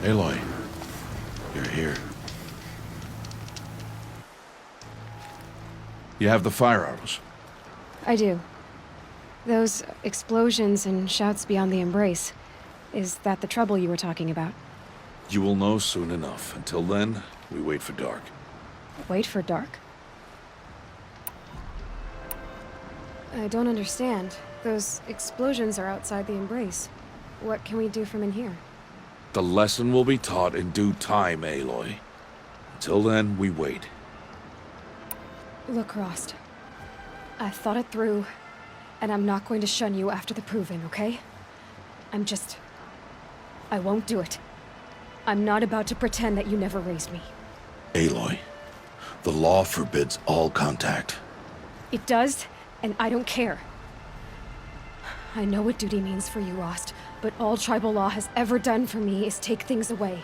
Aloy, you're here. You have the fire arrows. I do. Those explosions and shouts beyond the embrace. Is that the trouble you were talking about? You will know soon enough. Until then, we wait for dark. Wait for dark? I don't understand. Those explosions are outside the embrace. What can we do from in here? The lesson will be taught in due time, Aloy. Until then, we wait. Look, Rost. I thought it through, and I'm not going to shun you after the proving, okay? I won't do it. I'm not about to pretend that you never raised me. Aloy, the law forbids all contact. It does, and I don't care. I know what duty means for you, Rost, but all tribal law has ever done for me is take things away.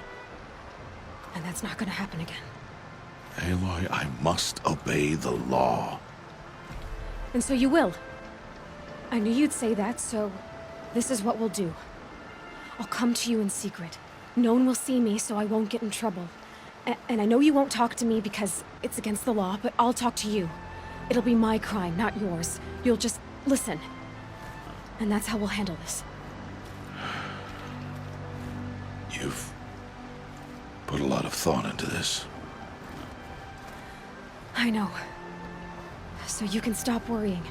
And that's not gonna happen again. Aloy, I must obey the law. And so you will. I knew you'd say that, so this is what we'll do. I'll come to you in secret. No one will see me, so I won't get in trouble. And I know you won't talk to me because it's against the law, but I'll talk to you. It'll be my crime, not yours. You'll just listen. And that's how we'll handle this. You've put a lot of thought into this. I know. So you can stop worrying.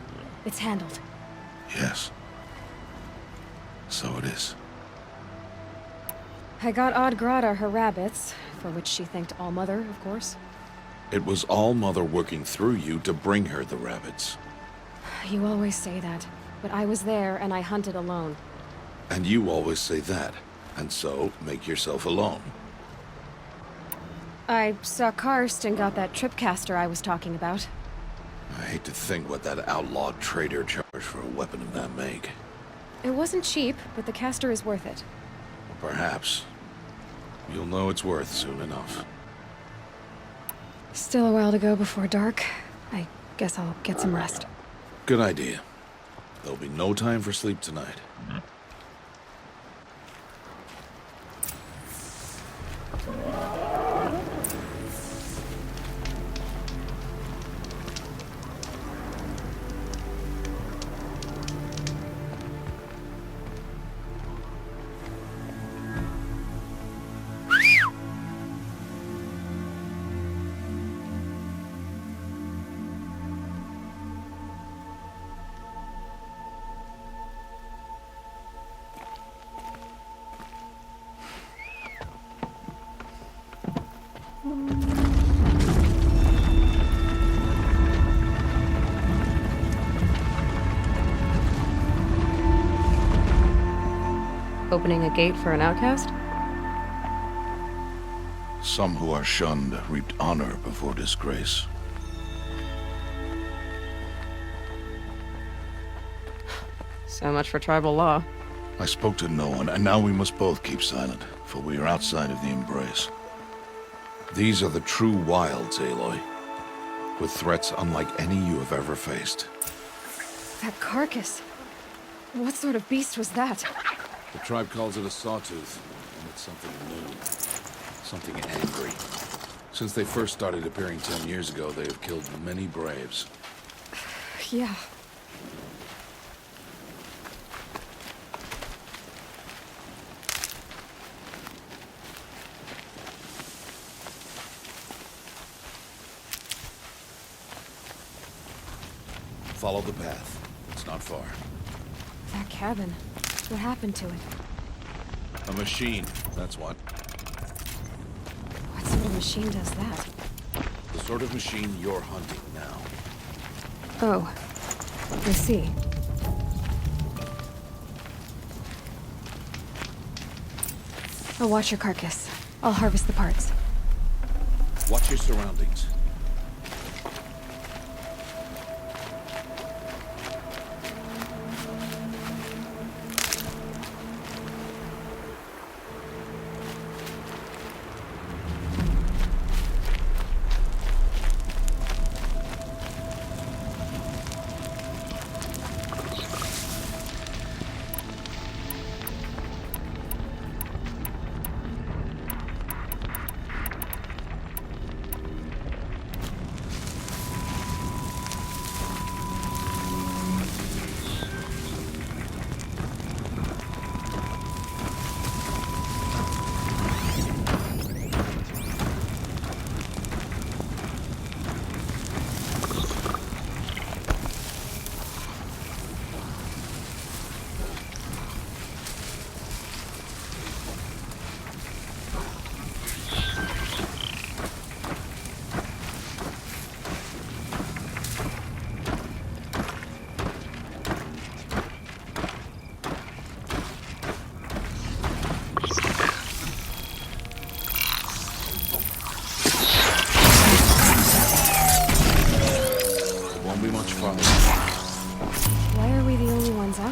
It's handled. Yes. So it is. I got Odd Grata her rabbits, for which she thanked All-Mother, of course. It was All-Mother working through you to bring her the rabbits. You always say that, but I was there and I hunted alone. And you always say that, and so make yourself alone. I saw Karst and got that tripcaster I was talking about. I hate to think what that outlawed trader charged for a weapon of that make. It wasn't cheap, but the caster is worth it. Perhaps. You'll know it's worth soon enough. Still a while to go before dark. I guess I'll get some rest. Good idea. There'll be no time for sleep tonight. Opening a gate for an outcast? Some who are shunned reaped honor before disgrace. So much for tribal law. I spoke to no one, and now we must both keep silent, for we are outside of the embrace. These are the true wilds, Aloy, with threats unlike any you have ever faced. That carcass. What sort of beast was that? The tribe calls it a sawtooth, and it's something new. Something angry. Since they first started appearing 10 years ago, they have killed many braves. Yeah. Follow the path. It's not far. That cabin. What happened to it? A machine, that's what. What sort of machine does that? The sort of machine you're hunting now. Oh. I see. I'll watch your carcass. I'll harvest the parts. Watch your surroundings.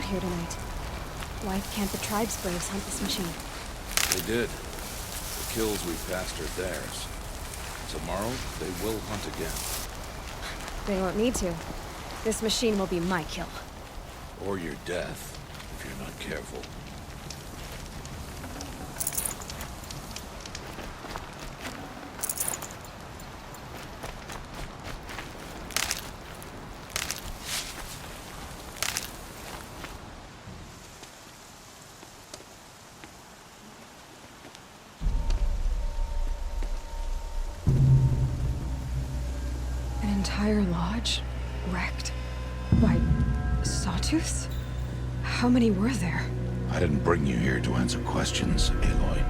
out here tonight. Why can't the tribe's braves hunt this machine? They did. The kills we passed are theirs. Tomorrow, they will hunt again. They won't need to. This machine will be my kill. Or your death, if you're not careful. An entire lodge? Wrecked? By sawtooths? How many were there? I didn't bring you here to answer questions, Aloy.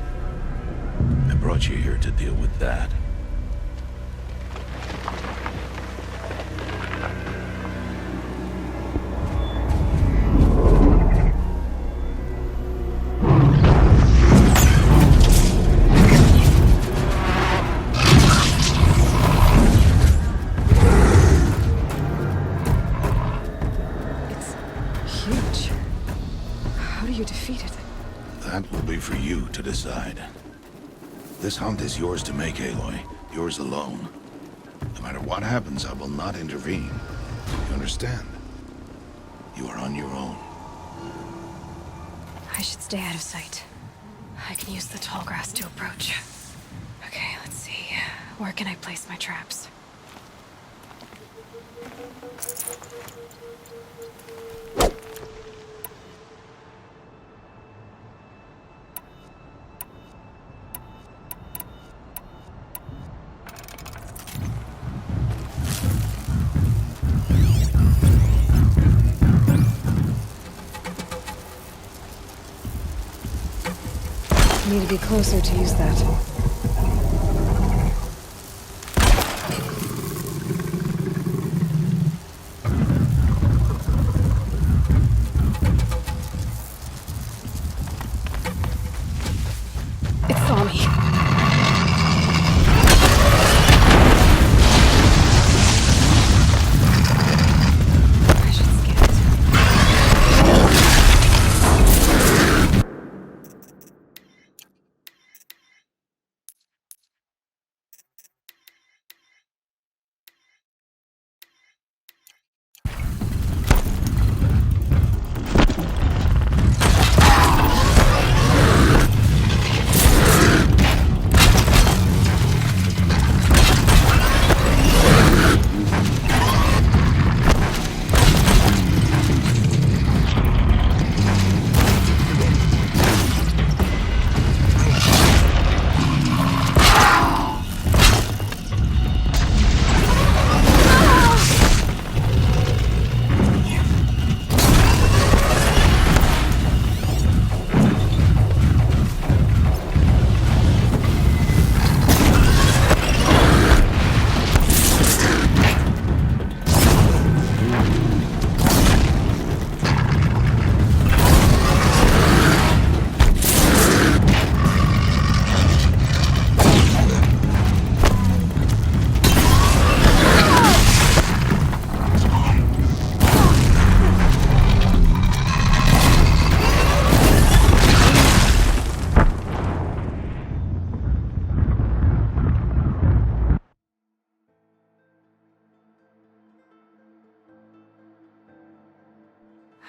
I brought you here to deal with that. That will be for you to decide. This hunt is yours to make, Aloy. Yours alone. No matter what happens, I will not intervene. You understand? You are on your own. I should stay out of sight. I can use the tall grass to approach. Okay, let's see. Where can I place my traps? Need to be closer to use that. It saw me. I should scan it.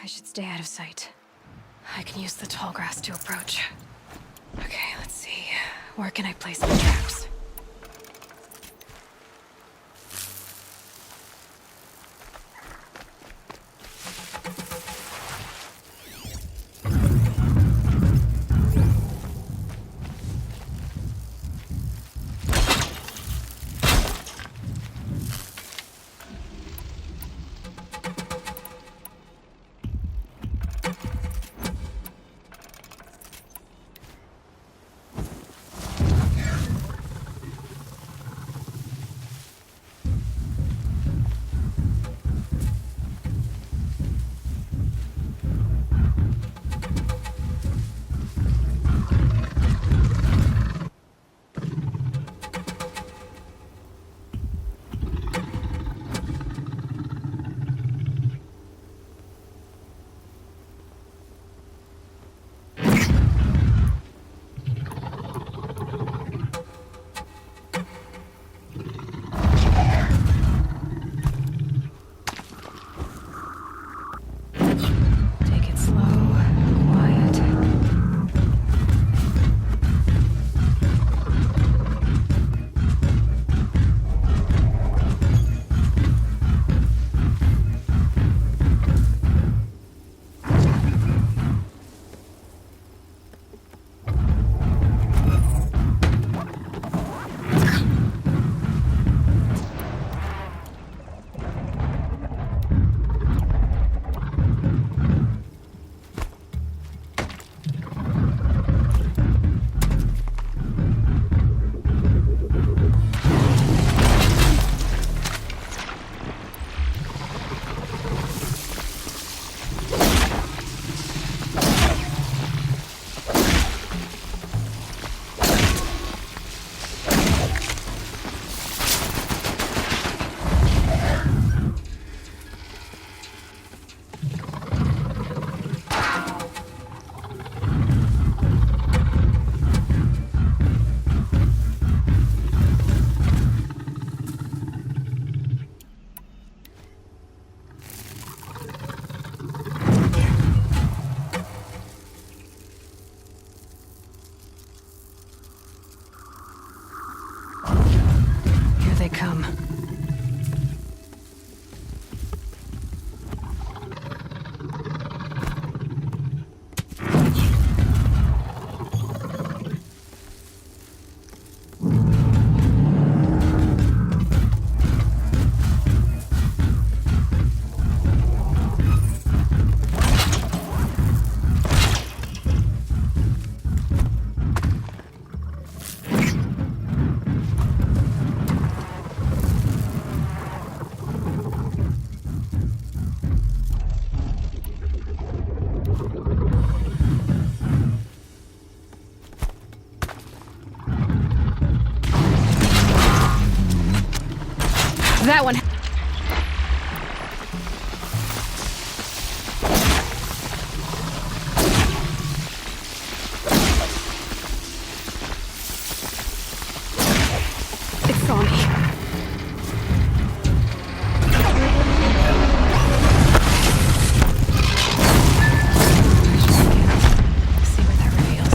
I should stay out of sight. I can use the tall grass to approach. Okay, let's see. Where can I place my traps? That one. It saw me. See what that reveals.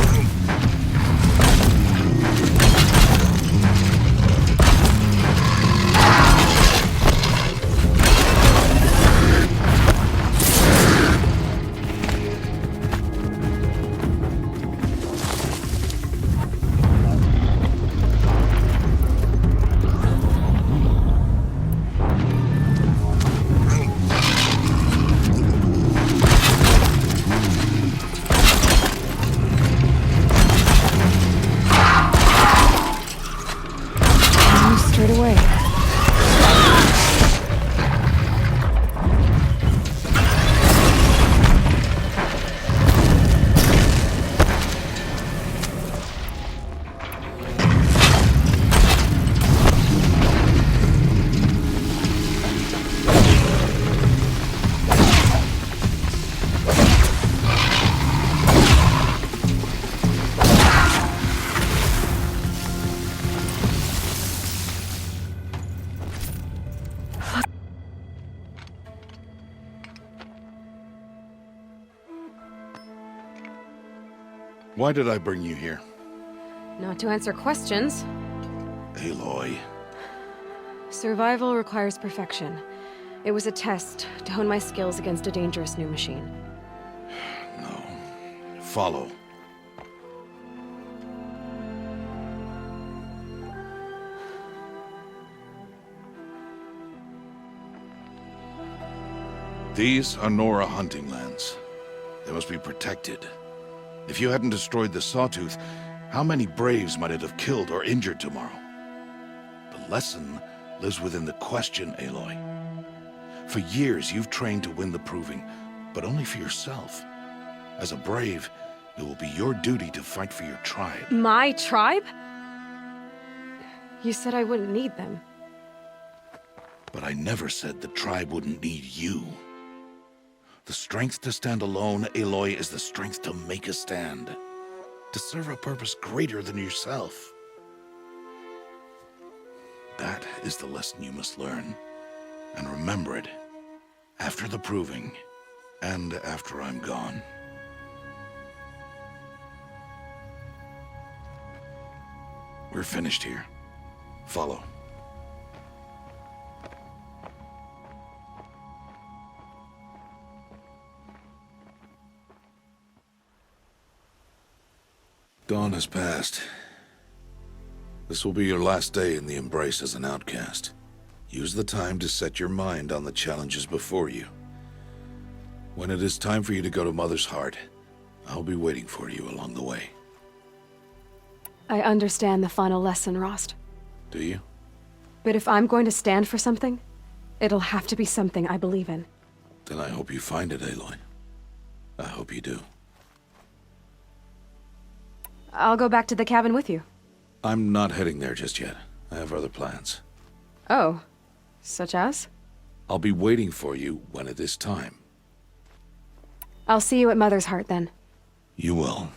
Straight away. Why did I bring you here? Not to answer questions. Aloy. Survival requires perfection. It was a test to hone my skills against a dangerous new machine. No. Follow. These are Nora hunting lands. They must be protected. If you hadn't destroyed the Sawtooth, how many Braves might it have killed or injured tomorrow? The lesson lives within the question, Aloy. For years, you've trained to win the Proving, but only for yourself. As a Brave, it will be your duty to fight for your tribe. My tribe? You said I wouldn't need them. But I never said the tribe wouldn't need you. The strength to stand alone, Aloy, is the strength to make a stand. To serve a purpose greater than yourself. That is the lesson you must learn. And remember it. After the Proving. And after I'm gone. We're finished here. Follow. Dawn has passed. This will be your last day in the Embrace as an outcast. Use the time to set your mind on the challenges before you. When it is time for you to go to Mother's Heart, I'll be waiting for you along the way. I understand the final lesson, Rost. Do you? But if I'm going to stand for something, it'll have to be something I believe in. Then I hope you find it, Aloy. I hope you do. I'll go back to the cabin with you. I'm not heading there just yet. I have other plans. Oh. Such as? I'll be waiting for you when it is time. I'll see you at Mother's Heart, then. You will.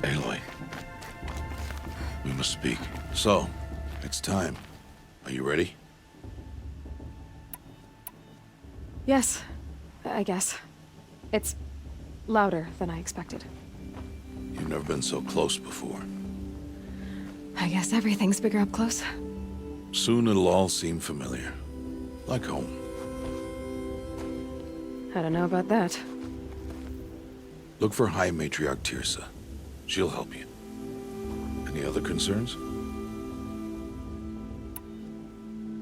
Aloy. We must speak. So, it's time. Are you ready? Yes, I guess. It's louder than I expected. You've never been so close before. I guess everything's bigger up close. Soon it'll all seem familiar. Like home. I don't know about that. Look for High Matriarch Tirsa. She'll help you. Any other concerns?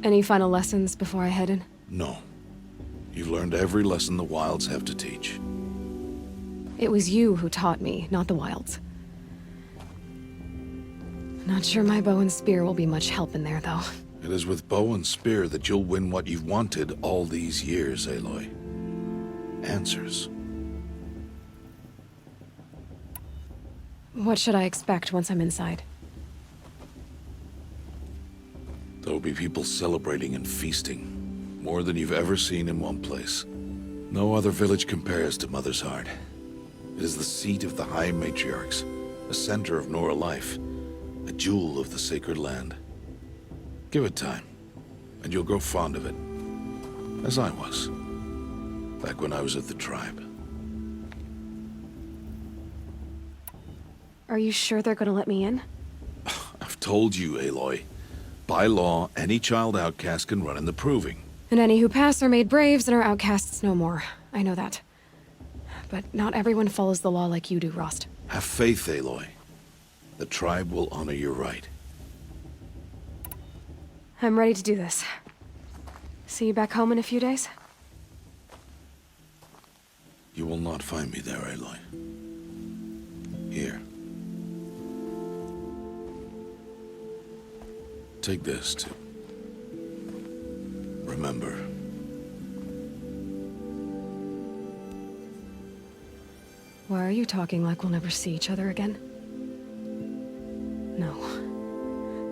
Any final lessons before I head in? No. You've learned every lesson the Wilds have to teach. It was you who taught me, not the Wilds. Not sure my bow and spear will be much help in there, though. It is with bow and spear that you'll win what you've wanted all these years, Aloy. Answers. What should I expect once I'm inside? There'll be people celebrating and feasting. More than you've ever seen in one place. No other village compares to Mother's Heart. It is the seat of the High Matriarchs, a center of Nora life, a jewel of the sacred land. Give it time, and you'll grow fond of it. As I was, back when I was at the tribe. Are you sure they're gonna let me in? I've told you, Aloy. By law, any child outcast can run in the proving. And any who pass are made braves and are outcasts no more. I know that. But not everyone follows the law like you do, Rost. Have faith, Aloy. The tribe will honor your right. I'm ready to do this. See you back home in a few days? You will not find me there, Aloy. Here. Take this, too. Remember. Why are you talking like we'll never see each other again? No.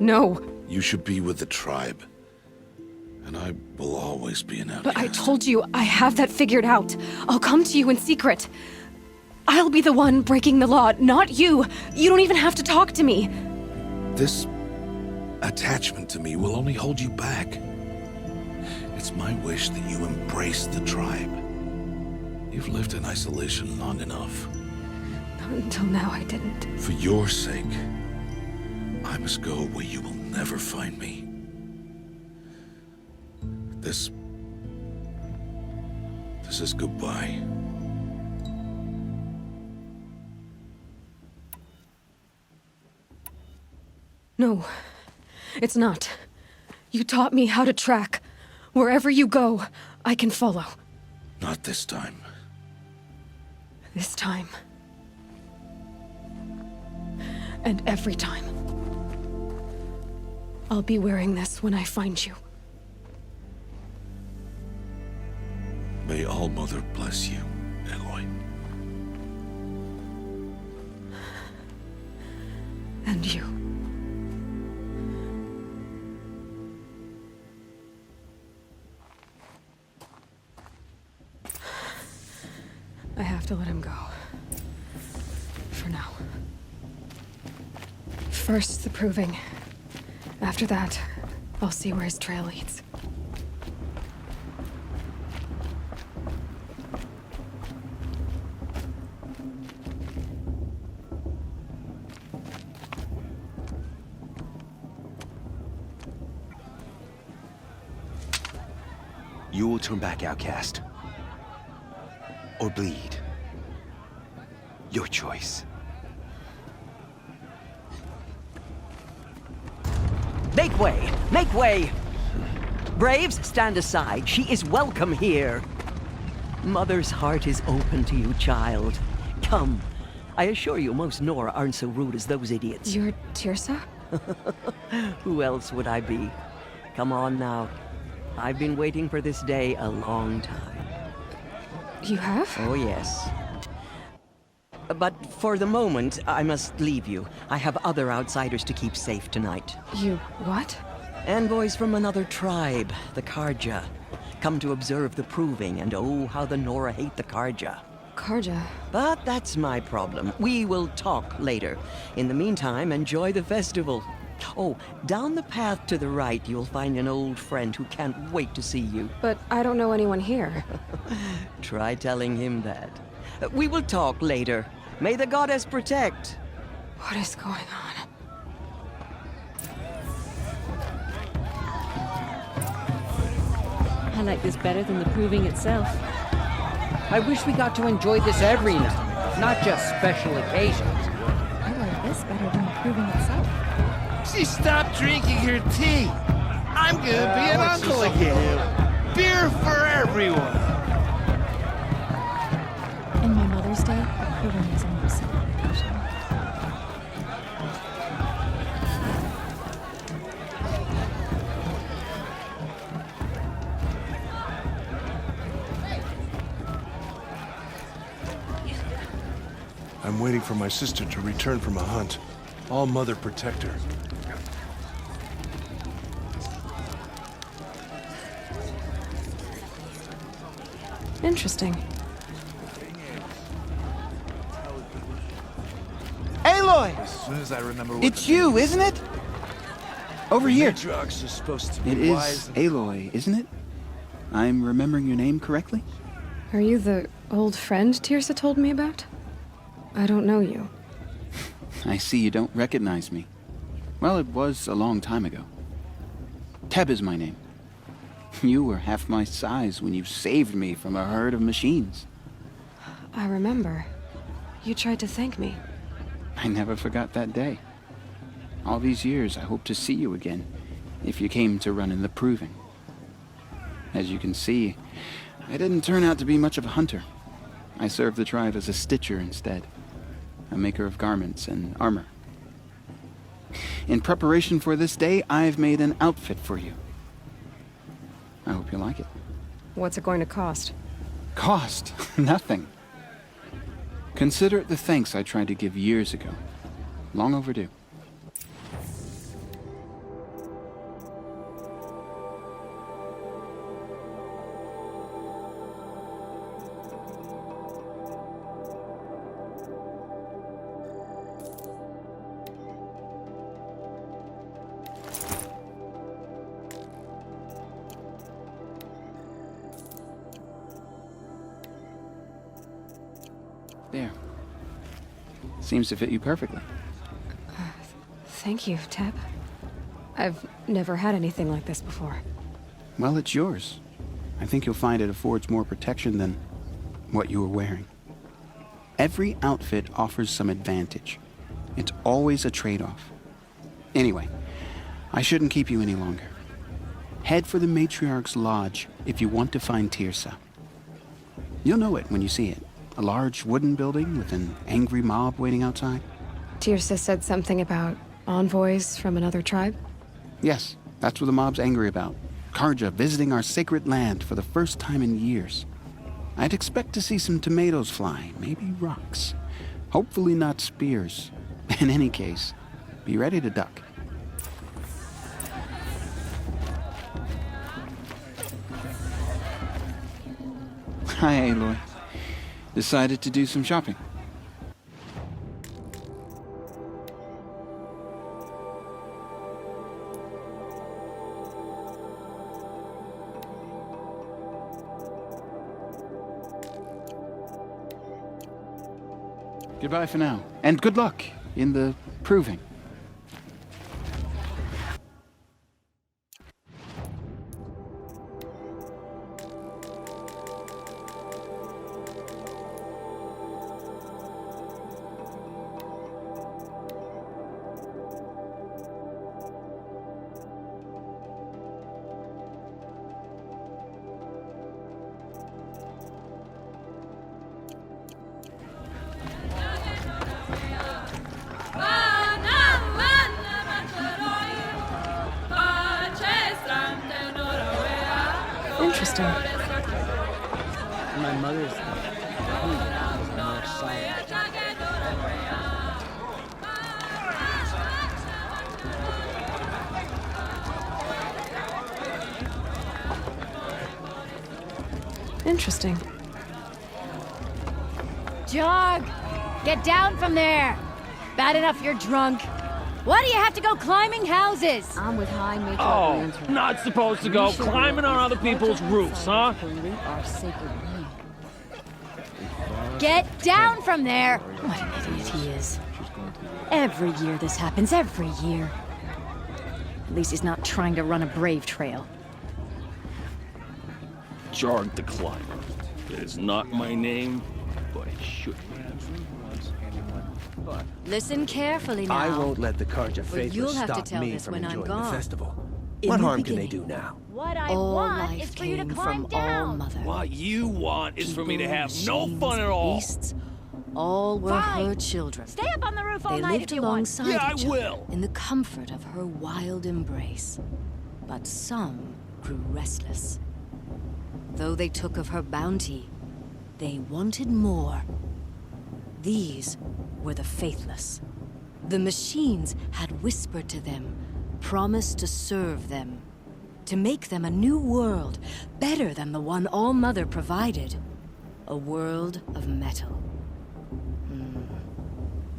No! You should be with the tribe. And I will always be an outcast. But I told you, I have that figured out. I'll come to you in secret. I'll be the one breaking the law, not you. You don't even have to talk to me. This attachment to me will only hold you back. It's my wish that you embrace the tribe. You've lived in isolation long enough. Until now, I didn't. For your sake, I must go where you will never find me. This is goodbye. No, it's not. You taught me how to track. Wherever you go, I can follow. Not this time. This time. And every time. I'll be wearing this when I find you. May All-Mother bless you, Aloy. And you. I have to let him go. For now. First, the proving. After that, I'll see where his trail leads. You will turn back, outcast. Or bleed. Your choice. Make way! Make way! Braves, stand aside. She is welcome here. Mother's heart is open to you, child. Come. I assure you, most Nora aren't so rude as those idiots. You're Tirsa? Who else would I be? Come on now. I've been waiting for this day a long time. You have? Oh, yes. But for the moment, I must leave you. I have other outsiders to keep safe tonight. You what? Envoys from another tribe, the Karja. Come to observe the proving, and oh, how the Nora hate the Karja. Karja. But that's my problem. We will talk later. In the meantime, enjoy the festival. Oh, down the path to the right, you'll find an old friend who can't wait to see you. But I don't know anyone here. Try telling him that. We will talk later. May the goddess protect. What is going on? I like this better than the proving itself. I wish we got to enjoy this every night, not just special occasions. I like this better than the proving itself. She stopped drinking her tea. I'm gonna be an uncle again. Beer for everyone. In my Mother's Day, the proving is almost celebration. I'm waiting for my sister to return from a hunt. All Mother protect her. Interesting. Aloy! As soon as I remember what It's you, isn't it? Over here. matriarchs are supposed to be It wise is and Aloy, isn't it? I'm remembering your name correctly? Are you the old friend Tirsa told me about? I don't know you. I see you don't recognize me. Well, it was a long time ago. Teb is my name. You were half my size when you saved me from a herd of machines. I remember. You tried to thank me. I never forgot that day. All these years, I hope to see you again, if you came to run in the proving. As you can see, I didn't turn out to be much of a hunter. I served the tribe as a stitcher instead, a maker of garments and armor. In preparation for this day, I've made an outfit for you. I hope you like it. What's it going to cost? Cost? Nothing. Consider it the thanks I tried to give years ago. Long overdue. There. Seems to fit you perfectly. Thank you, Teb. I've never had anything like this before. Well, it's yours. I think you'll find it affords more protection than what you were wearing. Every outfit offers some advantage. It's always a trade-off. Anyway, I shouldn't keep you any longer. Head for the Matriarch's Lodge if you want to find Tirsa. You'll know it when you see it. A large wooden building with an angry mob waiting outside. Tirsa said something about envoys from another tribe? Yes, that's what the mob's angry about. Karja visiting our sacred land for the first time in years. I'd expect to see some tomatoes fly, maybe rocks. Hopefully not spears. In any case, be ready to duck. Hi, Aloy. Decided to do some shopping. Goodbye for now, and good luck in the proving. Interesting. My mother's more silent. Interesting. Jog! Get down from there! Bad enough you're drunk. Why do you have to go climbing houses? I'm with High Major. Oh, not supposed to go climbing on other people's roofs, huh? Get down from there! What an idiot he is. Every year this happens, every year. At least he's not trying to run a brave trail. Jarg the Climber. It is not my name, but it should be. Listen carefully now. I won't let the Carja But Faithless you'll have to stop tell me this from when I'm enjoying the gone. festival. In What the harm can they beginning, do now? What I want is for you to climb down. All Mother. What you want is for me to have no Machines, fun at all. Beasts, all were her children. Stay up on the roof all They night lived if you want. alongside Yeah, each I other will. in the comfort of her wild embrace. But some grew restless. Though they took of her bounty, they wanted more. These were the faithless. The machines had whispered to them, promised to serve them, to make them a new world, better than the one All-Mother provided. A world of metal.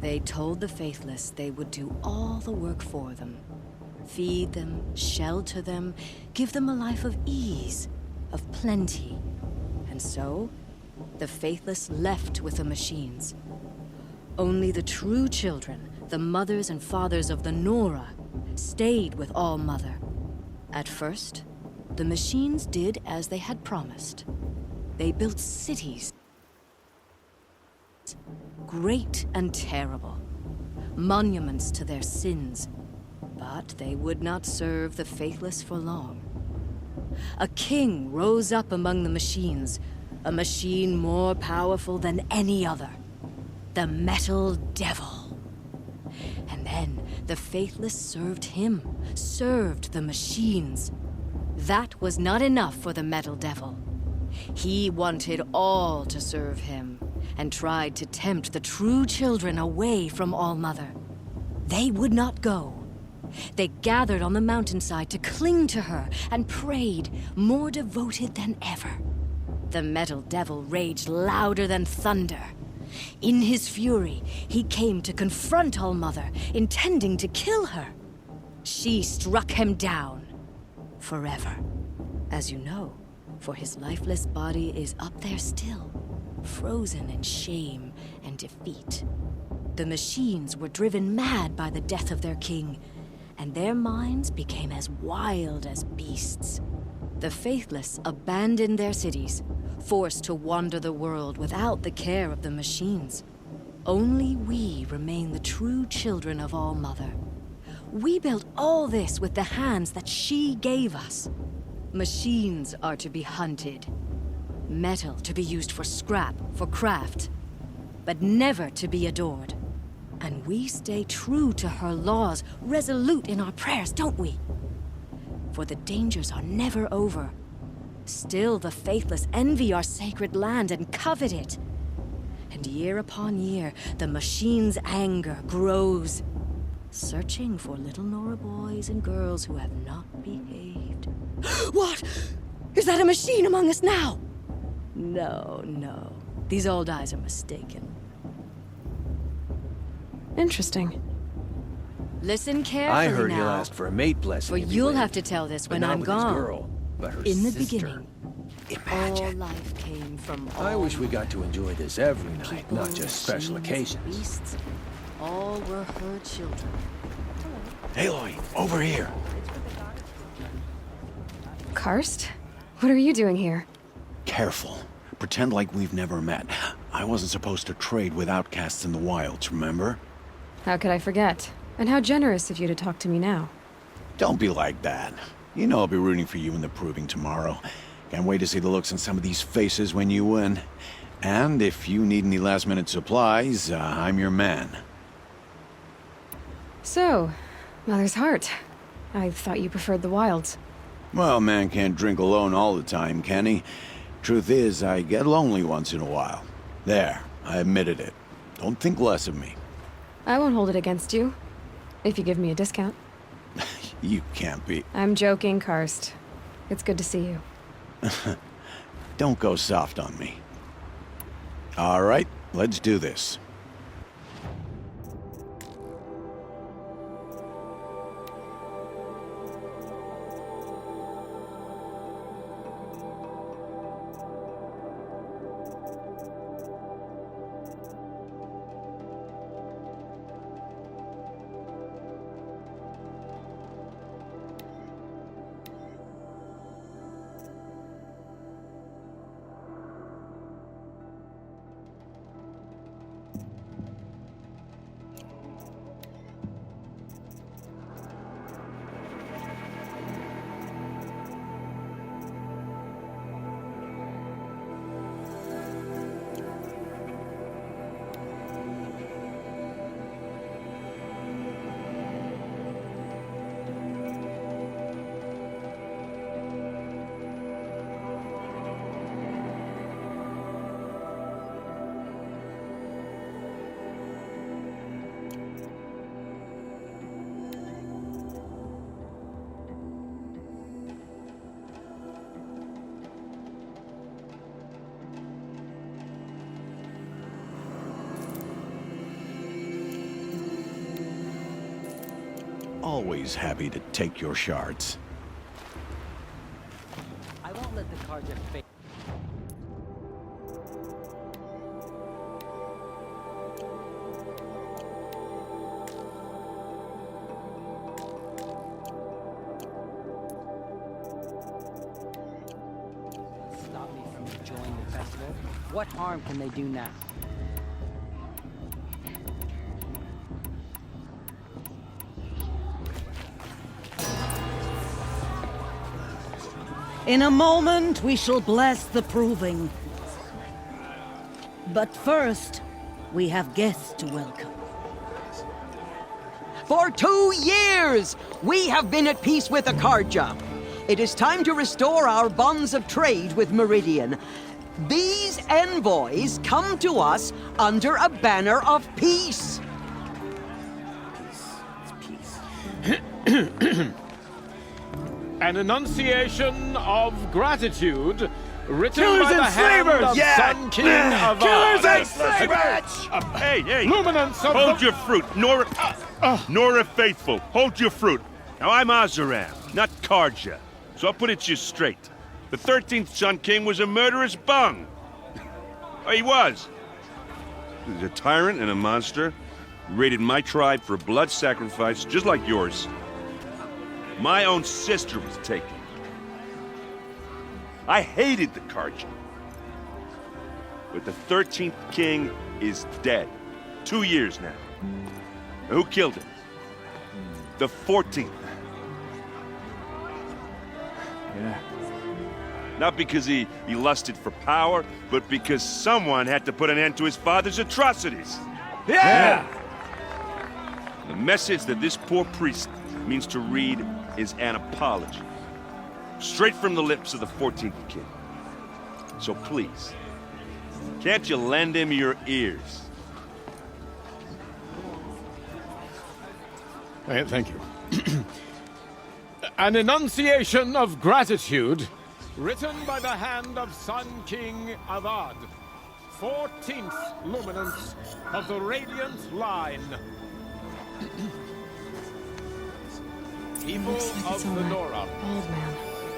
They told the faithless they would do all the work for them. Feed them, shelter them, give them a life of ease, of plenty. And so, the faithless left with the machines. Only the true children, the mothers and fathers of the Nora, stayed with All-Mother. At first, the machines did as they had promised. They built cities, great and terrible, monuments to their sins, but they would not serve the faithless for long. A king rose up among the machines, a machine more powerful than any other, the Metal Devil. And then the faithless served him, served the machines. That was not enough for the Metal Devil. He wanted all to serve him, and tried to tempt the true children away from All-Mother. They would not go. They gathered on the mountainside to cling to her and prayed, more devoted than ever. The Metal Devil raged louder than thunder. In his fury, he came to confront All-Mother, intending to kill her. She struck him down. Forever. As you know, for his lifeless body is up there still, frozen in shame and defeat. The machines were driven mad by the death of their king, and their minds became as wild as beasts. The faithless abandoned their cities, forced to wander the world without the care of the machines. Only we remain the true children of All-Mother. We built all this with the hands that she gave us. Machines are to be hunted. Metal to be used for scrap, for craft. But never to be adored. And we stay true to her laws, resolute in our prayers, don't we? For the dangers are never over. Still the faithless envy our sacred land and covet it. And year upon year, the machine's anger grows, searching for little Nora boys and girls who have not behaved. What? Is that a machine among us now? No, no. These old eyes are mistaken. Interesting. Listen carefully I heard now, he'll ask for a mate blessing. for if he you'll lives. have to tell this But when not I'm with gone. His girl, but her In the sister. beginning, Imagine. all life came from all I wish we got to enjoy this every night, people, not just special machines, occasions. Beasts, all were her children. Aloy, over here. Karst? What are you doing here? Careful. Pretend like we've never met. I wasn't supposed to trade with outcasts in the wilds, remember? How could I forget? And how generous of you to talk to me now. Don't be like that. You know I'll be rooting for you in the proving tomorrow. Can't wait to see the looks on some of these faces when you win. And if you need any last-minute supplies, I'm your man. So, Mother's Heart. I thought you preferred the wilds. Well, man can't drink alone all the time, can he? Truth is, I get lonely once in a while. There, I admitted it. Don't think less of me. I won't hold it against you. If you give me a discount. You can't be... I'm joking, Karst. It's good to see you. Don't go soft on me. All right, Let's do this. Always happy to take your shards. I won't let the Karja fail. Stop me from enjoying the festival. What harm can they do now? In a moment, we shall bless the proving. But first, we have guests to welcome. For 2 years, we have been at peace with Akarja. It is time to restore our bonds of trade with Meridian. These envoys come to us under a banner of peace. An enunciation of gratitude written Killers by the and hand slavers! of Yeah! Sun King of Killers Ard. and slavers! Hey, hey! Luminance of Hold the... your fruit, Nora Faithful. Hold your fruit. Now, I'm Azaram, not Karja, so I'll put it to you straight. The 13th Sun King was a murderous bung. Oh, he was. He was a tyrant and a monster. He raided my tribe for a blood sacrifice, just like yours. My own sister was taken. I hated the Karja. But the 13th king is dead. 2 years now. Now, who killed him? The 14th. Yeah. Not because he lusted for power, but because someone had to put an end to his father's atrocities. Yeah! The message that this poor priest means to read is an apology. Straight from the lips of the 14th king. So please, can't you lend him your ears? Thank you. An enunciation of gratitude written by the hand of Sun King Avad, 14th luminance of the Radiant Line. People Looks like it's of all the right. Nora. Bald man.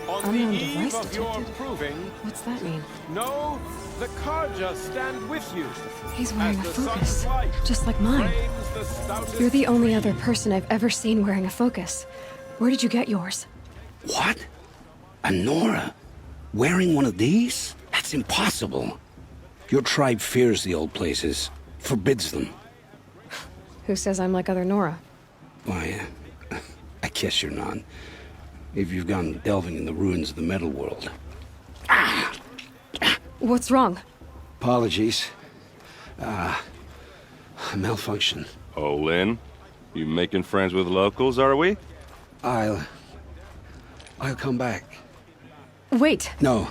On Unknown the device eve of your detected. proving, What's that mean? know the Karja stand with you. He's wearing a As the focus, sun's light just like mine. frames the stoutest You're the only other person I've ever seen wearing a focus. Where did you get yours? What? A Nora? Wearing one of these? That's impossible. Your tribe fears the old places, forbids them. Who says I'm like other Nora? Why, I guess you're not. If you've gone delving in the ruins of the metal world. What's wrong? Apologies. A malfunction. Oh, Lynn, you making friends with locals, are we? I'll come back. Wait. No,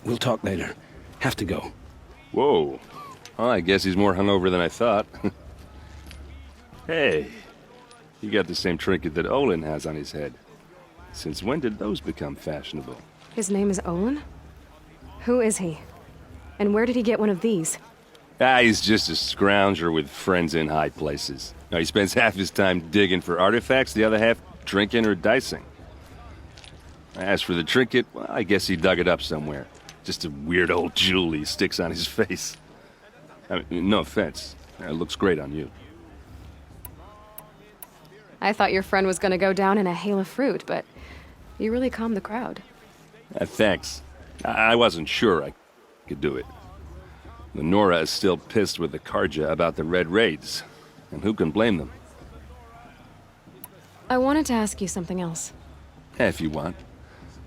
we'll talk later. Have to go. Whoa. Well, I guess he's more hungover than I thought. Hey, you got the same trinket that Olin has on his head. Since when did those become fashionable? His name is Olin? Who is he? And where did he get one of these? Ah, he's just a scrounger with friends in high places. Now, he spends half his time digging for artifacts, the other half drinking or dicing. As for the trinket, well, I guess he dug it up somewhere. Just a weird old jewel he sticks on his face. I mean, no offense. It looks great on you. I thought your friend was gonna go down in a hail of fruit, but you really calmed the crowd. Thanks. I wasn't sure I could do it. The Nora is still pissed with the Karja about the Red Raids, and who can blame them? I wanted to ask you something else. If you want.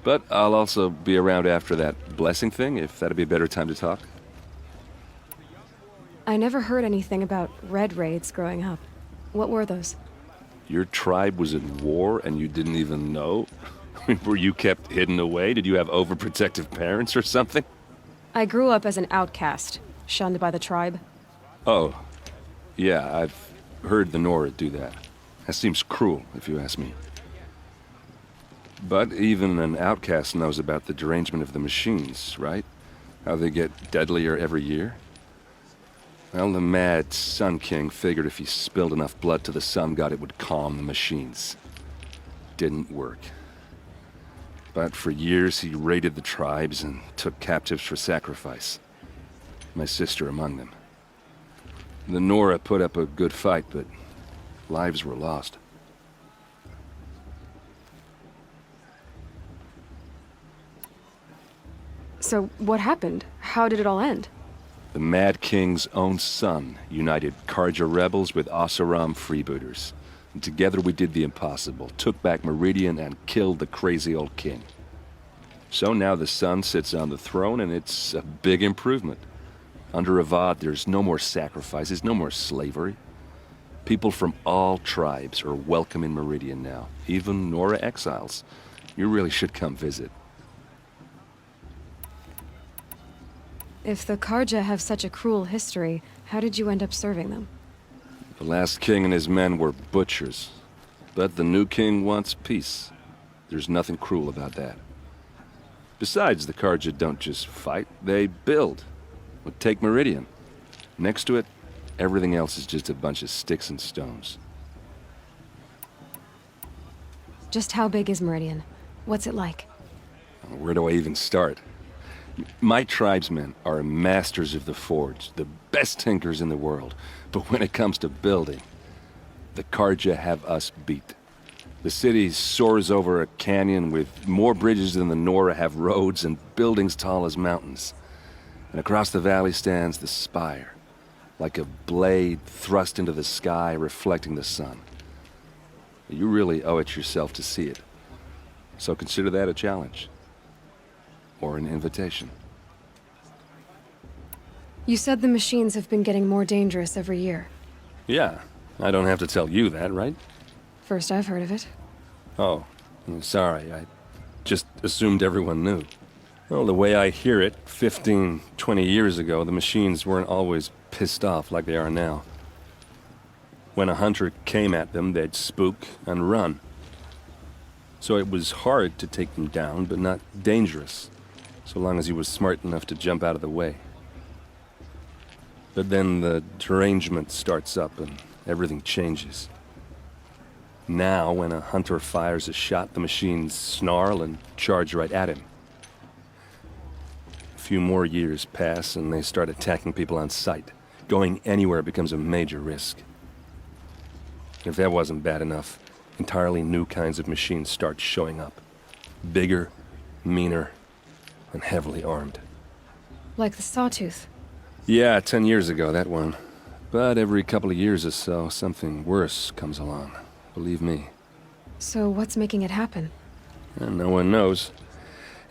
But I'll also be around after that blessing thing, if that'd be a better time to talk. I never heard anything about Red Raids growing up. What were those? Your tribe was at war and you didn't even know? Were you kept hidden away? Did you have overprotective parents or something? I grew up as an outcast, shunned by the tribe. Oh, yeah, I've heard the Nora do that. That seems cruel, if you ask me. But even an outcast knows about the derangement of the machines, right? How they get deadlier every year? Well, the mad Sun King figured if he spilled enough blood to the Sun God, it would calm the machines. Didn't work. But for years, he raided the tribes and took captives for sacrifice. My sister among them. The Nora put up a good fight, but lives were lost. So, what happened? How did it all end? The Mad King's own son united Karja rebels with Oseram freebooters. And together we did the impossible, took back Meridian and killed the crazy old king. So now the son sits on the throne and it's a big improvement. Under Avad, there's no more sacrifices, no more slavery. People from all tribes are welcome in Meridian now, even Nora exiles. You really should come visit. If the Karja have such a cruel history, how did you end up serving them? The last king and his men were butchers. But the new king wants peace. There's nothing cruel about that. Besides, the Karja don't just fight, they build. Well, take Meridian. Next to it, everything else is just a bunch of sticks and stones. Just how big is Meridian? What's it like? Where do I even start? My tribesmen are masters of the forge, the best tinkers in the world. But when it comes to building, the Karja have us beat. The city soars over a canyon with more bridges than the Nora have roads and buildings tall as mountains. And across the valley stands the spire, like a blade thrust into the sky reflecting the sun. You really owe it yourself to see it. So consider that a challenge. Or an invitation. You said the machines have been getting more dangerous every year. Yeah, I don't have to tell you that, right? First I've heard of it. Oh, I'm sorry. I just assumed everyone knew. Well, the way I hear it, 15, 20 years ago, the machines weren't always pissed off like they are now. When a hunter came at them, they'd spook and run. So it was hard to take them down, but not dangerous. So long as he was smart enough to jump out of the way. But then the derangement starts up and everything changes. Now, when a hunter fires a shot, the machines snarl and charge right at him. A few more years pass and they start attacking people on sight. Going anywhere becomes a major risk. If that wasn't bad enough, entirely new kinds of machines start showing up. Bigger, meaner, and heavily armed. Like the Sawtooth. Yeah, 10 years ago, that one. But every couple of years or so, something worse comes along. Believe me. So what's making it happen? And no one knows.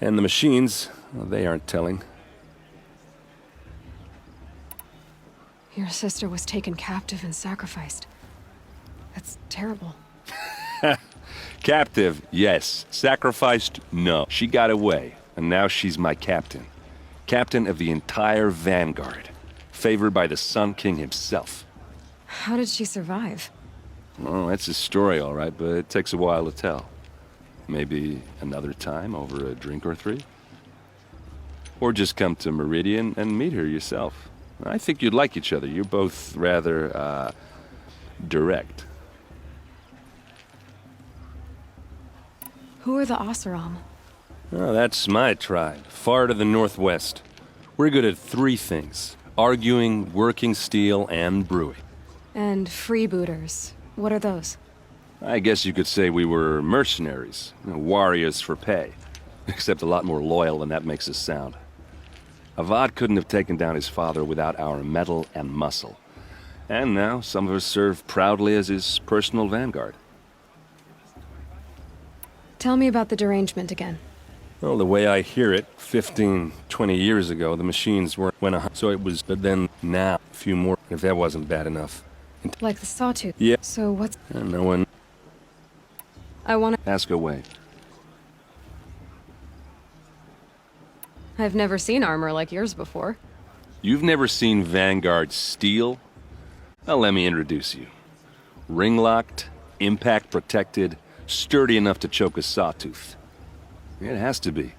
And the machines, well, they aren't telling. Your sister was taken captive and sacrificed. That's terrible. Captive, yes. Sacrificed, no. She got away, and now she's my captain. Captain of the entire vanguard. Favored by the Sun King himself. How did she survive? Oh, that's a story, all right, but it takes a while to tell. Maybe another time over a drink or three? Or just come to Meridian and meet her yourself. I think you'd like each other. You're both rather, direct. Who are the Oseram? Oh, that's my tribe, far to the northwest. We're good at three things: arguing, working steel, and brewing. And freebooters. What are those? I guess you could say we were mercenaries, warriors for pay. Except a lot more loyal than that makes us sound. Avad couldn't have taken down his father without our metal and muscle. And now some of us serve proudly as his personal vanguard. Tell me about the derangement again. Well, the way I hear it, 15, 20 years ago, the machines weren't so it was, but then now, a few more, if that wasn't bad enough. Like the sawtooth? Yeah. So what's... No one... I want to... Ask away. I've never seen armor like yours before. You've never seen Vanguard steel? Well, let me introduce you. Ring-locked, impact-protected, sturdy enough to choke a sawtooth. It has to be.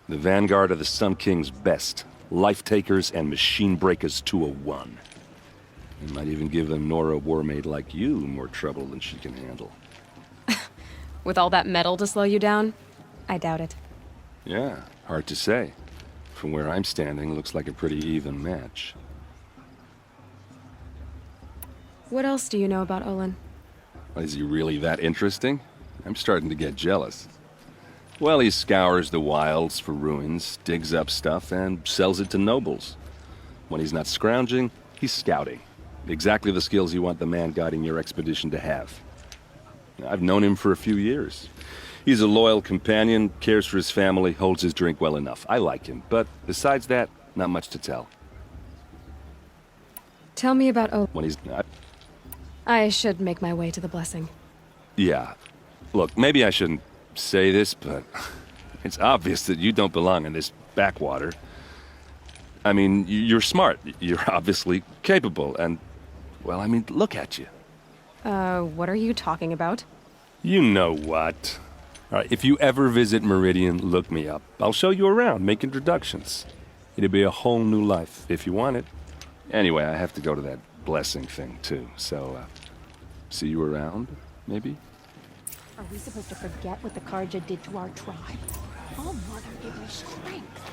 The Vanguard are the Sun King's best. Life-takers and machine breakers to a one. It might even give them Nora Warmaid like you more trouble than she can handle. With all that metal to slow you down? I doubt it. Yeah, hard to say. From where I'm standing, looks like a pretty even match. What else do you know about Olin? Is he really that interesting? I'm starting to get jealous. Well, he scours the wilds for ruins, digs up stuff, and sells it to nobles. When he's not scrounging, he's scouting. Exactly the skills you want the man guiding your expedition to have. I've known him for a few years. He's a loyal companion, cares for his family, holds his drink well enough. I like him, but besides that, not much to tell. Tell me about Olin. When he's not... I should make my way to the blessing. Yeah. Look, maybe I shouldn't say this, but it's obvious that you don't belong in this backwater. I mean, you're smart. You're obviously capable, and, well, I mean, look at you. What are you talking about? You know what. All right, if you ever visit Meridian, look me up. I'll show you around, make introductions. It'll be a whole new life, if you want it. Anyway, I have to go to that blessing thing, too, so, see you around, maybe? Are we supposed to forget what the Karja did to our tribe? Oh, Mother, give me strength.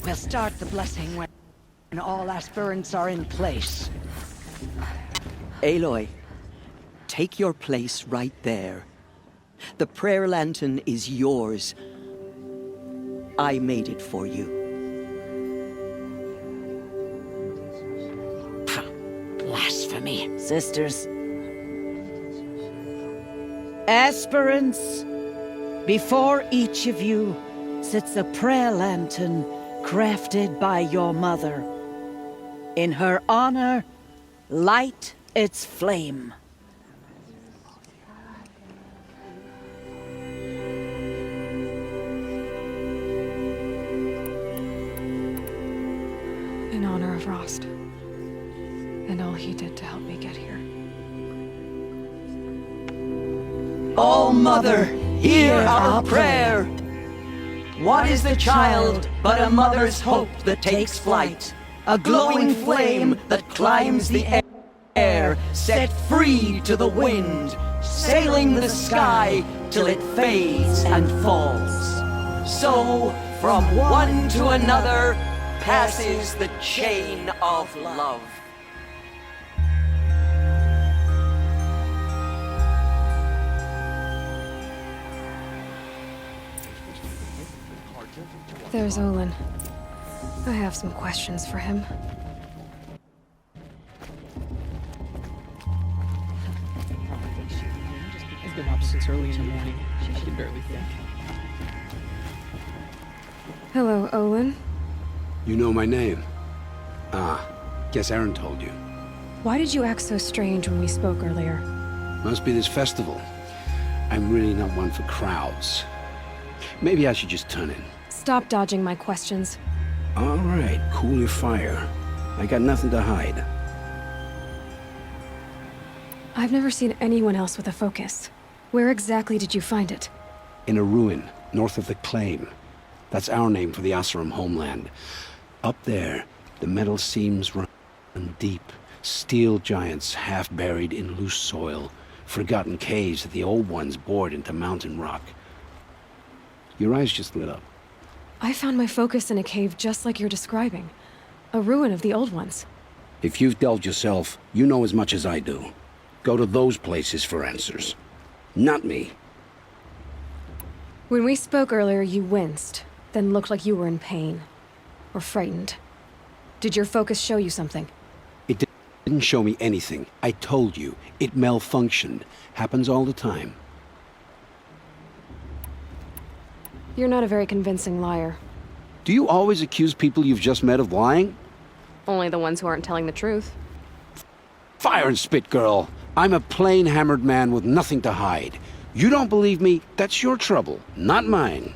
We'll start the blessing when all aspirants are in place. Aloy, take your place right there. The prayer lantern is yours. I made it for you. Blasphemy, sisters. Aspirants, before each of you sits a prayer lantern crafted by your mother. In her honor, light its flame. In honor of Rost. And all he did to help me get here. Oh, Mother, hear our prayer. What is the child but a mother's hope that takes flight? A glowing flame that climbs the air, set free to the wind, sailing the sky till it fades and falls. So, from one to another, passes the chain of love. There's Olin. I have some questions for him. I've been up since early in the morning. I can barely think. Hello, Olin. You know my name? Ah, guess Aaron told you. Why did you act so strange when we spoke earlier? Must be this festival. I'm really not one for crowds. Maybe I should just turn in. Stop dodging my questions. All right, cool your fire. I got nothing to hide. I've never seen anyone else with a focus. Where exactly did you find it? In a ruin, north of the Claim. That's our name for the Oseram homeland. Up there, the metal seams run deep. Steel giants half buried in loose soil. Forgotten caves that the old ones bored into mountain rock. Your eyes just lit up. I found my focus in a cave just like you're describing. A ruin of the old ones. If you've delved yourself, you know as much as I do. Go to those places for answers. Not me. When we spoke earlier, you winced, then looked like you were in pain. Or frightened. Did your focus show you something? It didn't show me anything. I told you. It malfunctioned. Happens all the time. You're not a very convincing liar. Do you always accuse people you've just met of lying? Only the ones who aren't telling the truth. Fire and spit, girl. I'm a plain hammered man with nothing to hide. You don't believe me? That's your trouble, not mine.